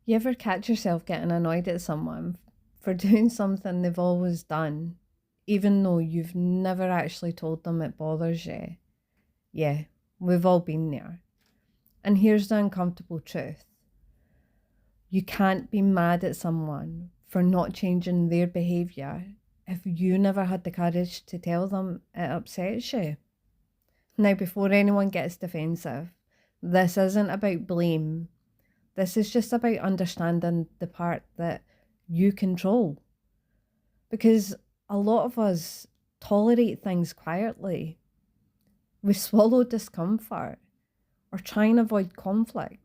You ever catch yourself getting annoyed at someone for doing something they've always done, even though you've never actually told them it bothers you? Yeah, we've all been there. And here's the uncomfortable truth: you can't be mad at someone for not changing their behaviour if you never had the courage to tell them it upsets you. Now, before anyone gets defensive, this isn't about blame. This is just about understanding the part that you control. Because a lot of us tolerate things quietly. We swallow discomfort or try and avoid conflict.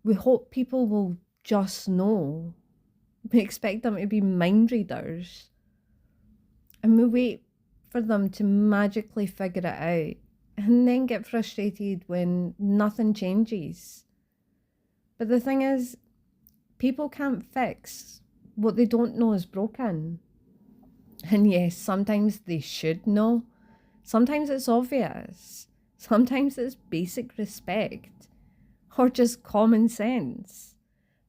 We hope people will just know. We expect them to be mind readers. And we wait for them to magically figure it out and then get frustrated when nothing changes. But the thing is, people can't fix what they don't know is broken. And yes, sometimes they should know. Sometimes it's obvious. Sometimes it's basic respect or just common sense.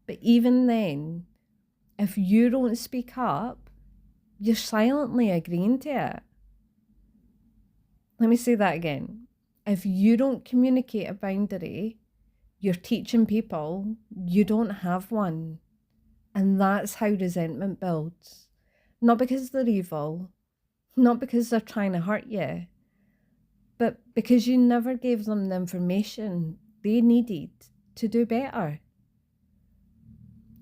But even then, if you don't speak up, you're silently agreeing to it. Let me say that again. If you don't communicate a boundary, you're teaching people you don't have one. And that's how resentment builds. Not because they're evil, not because they're trying to hurt you, but because you never gave them the information they needed to do better.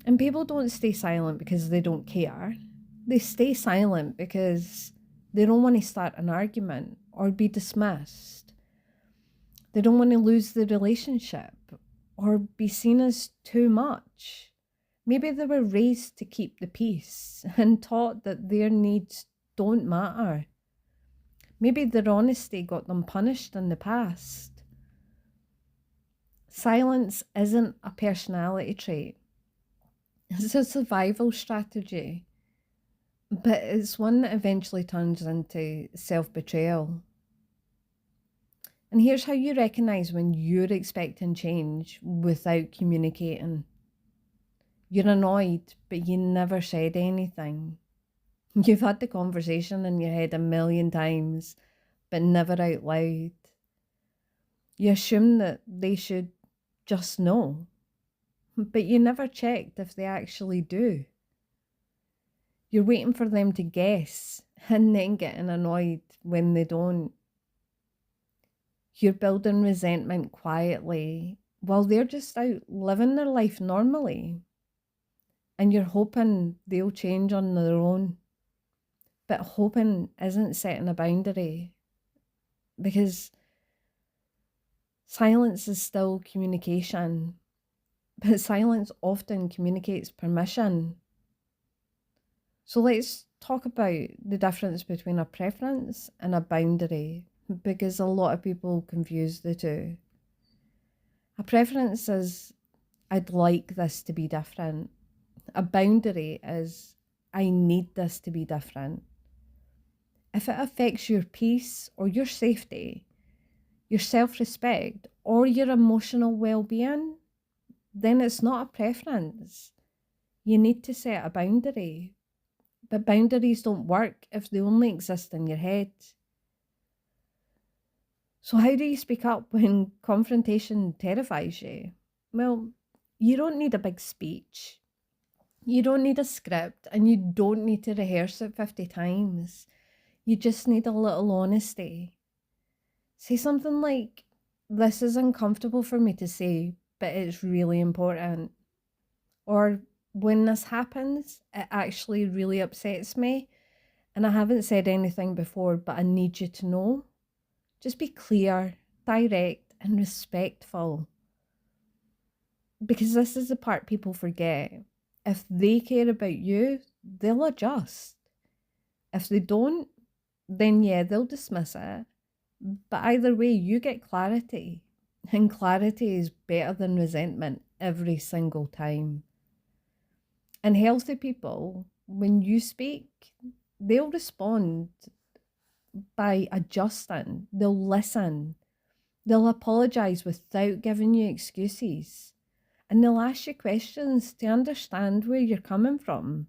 And people don't stay silent because they don't care. They stay silent because they don't want to start an argument or be dismissed. They don't want to lose the relationship or be seen as too much. Maybe they were raised to keep the peace and taught that their needs don't matter. Maybe their honesty got them punished in the past. Silence isn't a personality trait, it's a survival strategy, but it's one that eventually turns into self-betrayal. And here's how you recognise when you're expecting change without communicating. You're annoyed, but you never said anything. You've had the conversation in your head a million times, but never out loud. You assume that they should just know, but you never checked if they actually do. You're waiting for them to guess and then getting annoyed when they don't. You're building resentment quietly while they're just out living their life normally. And you're hoping they'll change on their own. But hoping isn't setting a boundary, because silence is still communication, but silence often communicates permission. So let's talk about the difference between a preference and a boundary, because a lot of people confuse the two. A preference is, I'd like this to be different. A boundary is, I need this to be different. If it affects your peace or your safety, your self-respect or your emotional well-being, then it's not a preference. You need to set a boundary. But boundaries don't work if they only exist in your head. So how do you speak up when confrontation terrifies you? Well, you don't need a big speech. You don't need a script, and you don't need to rehearse it 50 times. You just need a little honesty. Say something like, this is uncomfortable for me to say, but it's really important. Or, when this happens, it actually really upsets me, and I haven't said anything before, but I need you to know. Just be clear, direct, and respectful. Because this is the part people forget. If they care about you, they'll adjust. If they don't, then yeah, they'll dismiss it. But either way, you get clarity. And clarity is better than resentment every single time. And healthy people, when you speak, they'll respond by adjusting. They'll listen. They'll apologise without giving you excuses. And they'll ask you questions to understand where you're coming from.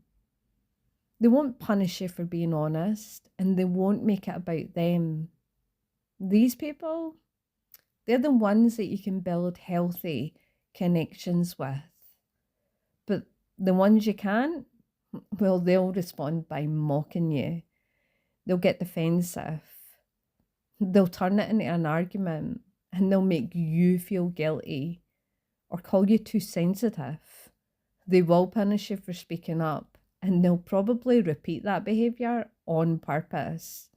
They won't punish you for being honest, and they won't make it about them. These people, they're the ones that you can build healthy connections with. But the ones you can't, well, they'll respond by mocking you. They'll get defensive. They'll turn it into an argument, and they'll make you feel guilty or call you too sensitive. They will punish you for speaking up, and they'll probably repeat that behaviour on purpose.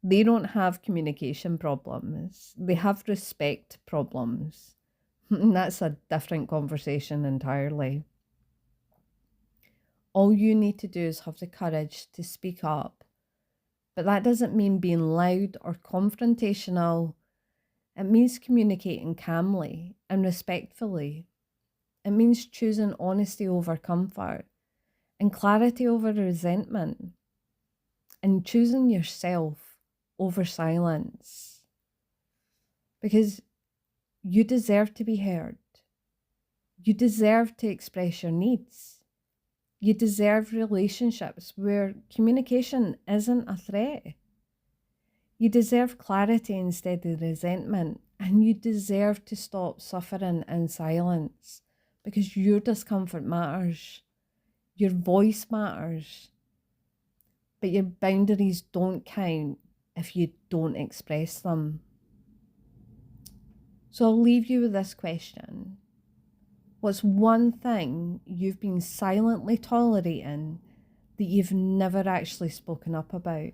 They don't have communication problems, they have respect problems. And that's a different conversation entirely. All you need to do is have the courage to speak up. But that doesn't mean being loud or confrontational. It means communicating calmly and respectfully. It means choosing honesty over comfort and clarity over resentment, and choosing yourself over silence. Because you deserve to be heard. You deserve to express your needs. You deserve relationships where communication isn't a threat. You deserve clarity instead of resentment, and you deserve to stop suffering in silence, because your discomfort matters. Your voice matters. But your boundaries don't count if you don't express them. So I'll leave you with this question. What's one thing you've been silently tolerating that you've never actually spoken up about?